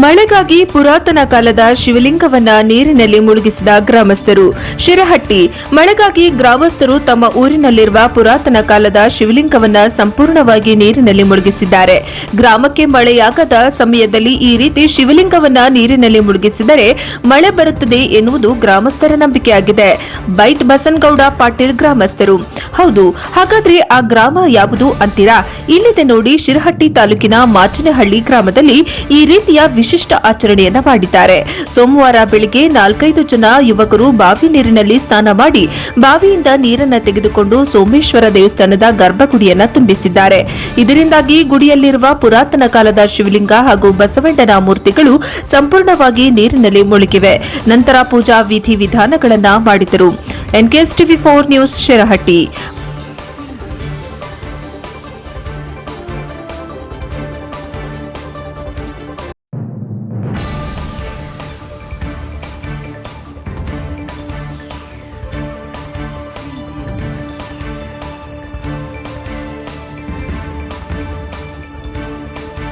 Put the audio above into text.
ಮಳೆಗಾಗಿ ಪುರಾತನ ಕಾಲದ ಶಿವಲಿಂಗವನ್ನ ನೀರಿನಲ್ಲಿ ಮುಳುಗಿಸಿದ ಗ್ರಾಮಸ್ಥರು. ಶಿರಹಟ್ಟಿ. ಮಳೆಗಾಗಿ ಗ್ರಾಮಸ್ಥರು ತಮ್ಮ ಊರಿನಲ್ಲಿರುವ ಪುರಾತನ ಕಾಲದ ಶಿವಲಿಂಗವನ್ನ ಸಂಪೂರ್ಣವಾಗಿ ನೀರಿನಲ್ಲಿ ಮುಳುಗಿಸಿದ್ದಾರೆ. ಗ್ರಾಮಕ್ಕೆ ಮಳೆಯಾಗದ ಸಮಯದಲ್ಲಿ ಈ ರೀತಿ ಶಿವಲಿಂಗವನ್ನ ನೀರಿನಲ್ಲಿ ಮುಳುಗಿಸಿದರೆ ಮಳೆ ಬರುತ್ತದೆ ಎನ್ನುವುದು ಗ್ರಾಮಸ್ಥರ ನಂಬಿಕೆಯಾಗಿದೆ. ಬೈಟ್ ಬಸನಗೌಡ ಪಾಟೀಲ್ ಗ್ರಾಮಸ್ಥರು. ಹೌದು, ಹಾಗಾದ್ರೆ ಆ ಗ್ರಾಮ ಯಾವುದು ಅಂತೀರಾ? ಇಲ್ಲಿದೆ ನೋಡಿ. ಶಿರಹಟ್ಟಿ ತಾಲೂಕಿನ ಮಾಚನಹಳ್ಳಿ ಗ್ರಾಮದಲ್ಲಿ ಈ ರೀತಿಯ ವಿಶಿಷ್ಟ ಆಚರಣೆಯನ್ನ ಮಾಡಿದ್ದಾರೆ. ಸೋಮವಾರ ಬೆಳಿಗ್ಗೆ 4-5 ಜನ ಯುವಕರು ಬಾವಿ ನೀರಿನಲ್ಲಿ ಸ್ನಾನ ಮಾಡಿ ಬಾವಿಯಿಂದ ನೀರನ್ನು ತೆಗೆದುಕೊಂಡು ಸೋಮೇಶ್ವರ ದೇವಸ್ಥಾನದ ಗರ್ಭಗುಡಿಯನ್ನ ತುಂಬಿಸಿದ್ದಾರೆ. ಇದರಿಂದಾಗಿ ಗುಡಿಯಲ್ಲಿರುವ ಪುರಾತನ ಕಾಲದ ಶಿವಲಿಂಗ ಹಾಗೂ ಬಸವಣ್ಣನ ಮೂರ್ತಿಗಳು ಸಂಪೂರ್ಣವಾಗಿ ನೀರಿನಲ್ಲಿ ಮುಳುಗಿವೆ. ನಂತರ ಪೂಜಾ ವಿಧಿ ವಿಧಾನಗಳನ್ನ ಮಾಡಿದರು. NKS TV 4 news Shirahatti.